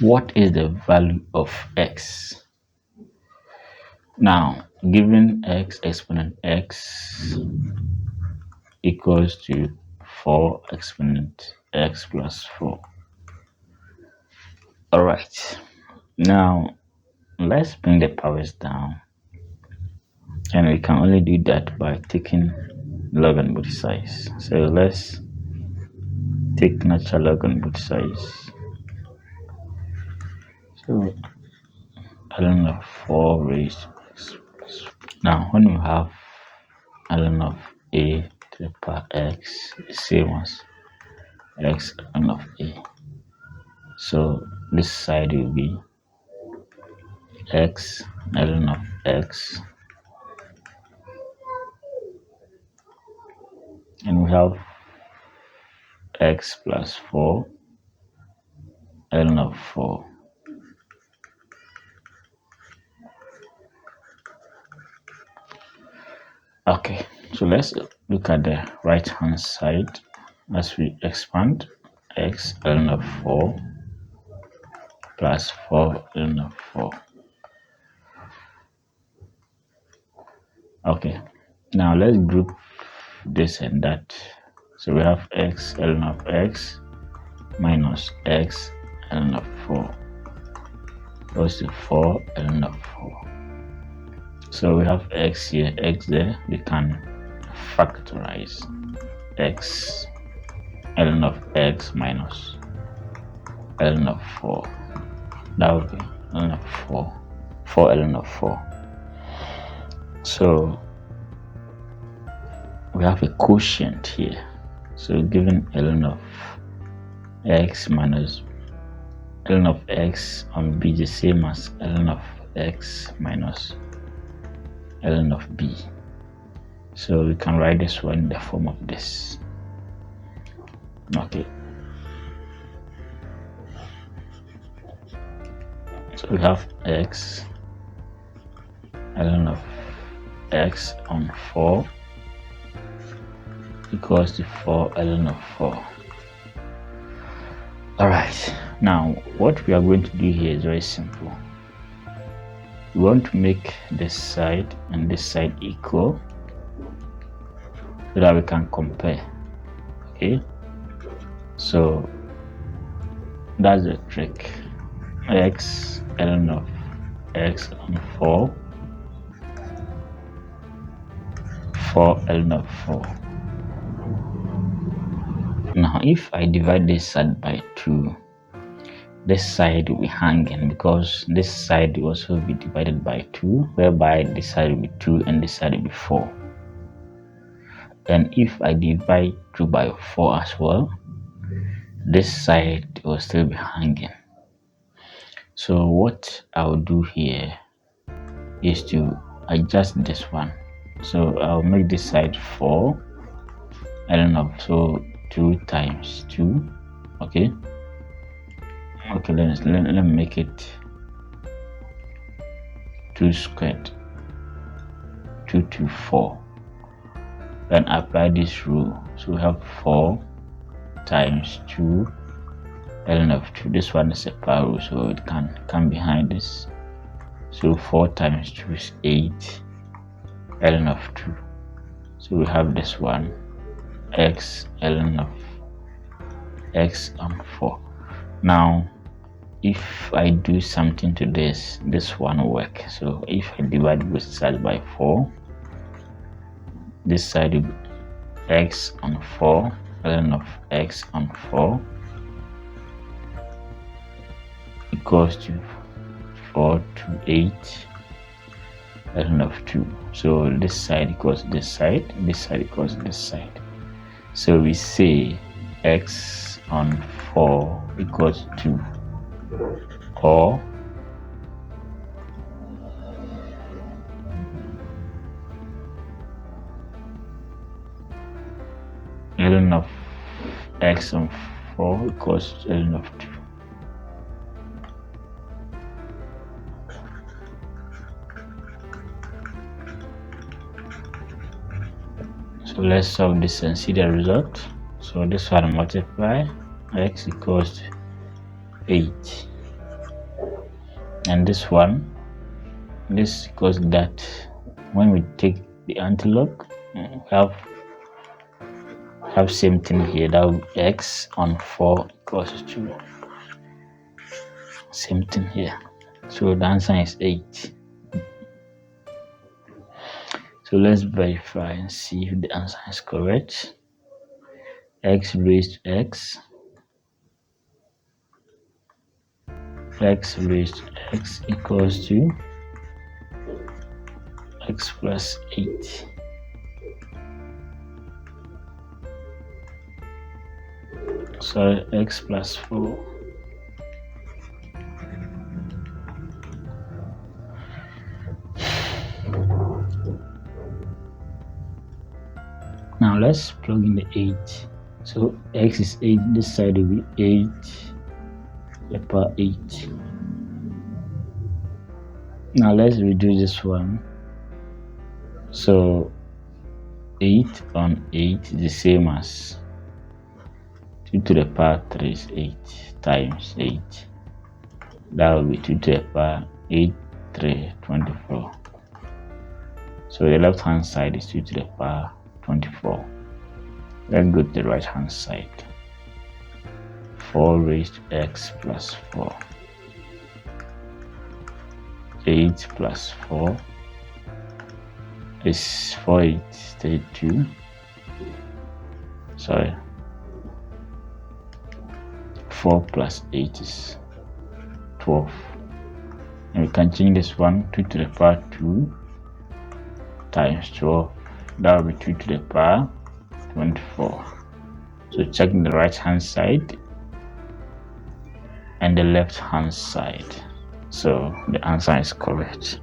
What is the value of x? Now, given x exponent x equals to 4 exponent x plus 4. All right. Now, let's bring the powers down. And we can only do that by taking log on both sides. So let's take natural log on both sides. So ln of 4 raised to x plus 4. Now, when we have ln of a to the power x, the same as x ln of a. So this side will be x ln of x, and we have x plus 4 ln of 4. Okay, so let's look at the right hand side as we expand. X ln of 4 plus 4 ln of 4. Okay, now let's group this and that. So we have x ln of x minus x ln of 4 equals to 4 ln of 4. So we have x here, x there. We can factorize x ln of x minus ln of 4. That would be ln of 4 ln of 4. So we have a quotient here. So given ln of x minus ln of x on b, the same as ln of x minus ln of b. So we can write this one in the form of this. Okay. So we have x ln of x on 4 equals to 4 ln of 4. Alright, now what we are going to do here is very simple. We want to make this side and this side equal so that we can compare. Okay, so that's the trick. X ln of x on 4 ln of 4. Now if I divide this side by 2, this side will be hanging because this side will also be divided by 2, whereby this side will be 2 and this side will be 4. And if I divide 2 by 4 as well, this side will still be hanging. So what I'll do here is to adjust this one. So I'll make this side 4 ln of, so 2 times 2. Okay, let me make it 2 squared, 2 to 4, and apply this rule. So we have 4 times 2 ln of 2. This one is a power rule, so it can come behind this. So 4 times 2 is 8 ln of 2. So we have this one, x ln of x on 4. Now if I do something to this one will work. So if I divide both sides by 4, this side will be x on 4 ln of x on 4 equals to 4 to 8 ln of 2. So this side equals this side equals this side. So we say x on 4 equals 2, or ln of x on 4 equals ln of 2. So let's solve this and see the result. So this one multiply x equals to 8 And this one, this equals that when we take the anti-log, we have same thing here, that will be x on 4 equals to same thing here. So the answer is 8. So let's verify and see if the answer is correct. X raised to x raised to x equals to x plus 8. Sorry, x plus 4. Now let's plug in the 8. So x is 8, this side will be 8 the power 8. Now let's reduce this one. So 8 on 8 is the same as 2 to the power 3 is 8 times 8. That will be 2 to the power 8, 3, 24. So the left hand side is 2 to the power 24. Let's go to the right hand side. 4 raised to x plus 4. 8 plus 4 is 4, 8, 32. Sorry. 4 plus 8 is 12. And we can change this one, 2 to the power 2 times 12. That will be 2 to the power 24. So checking the right hand side and the left hand side. So the answer is correct.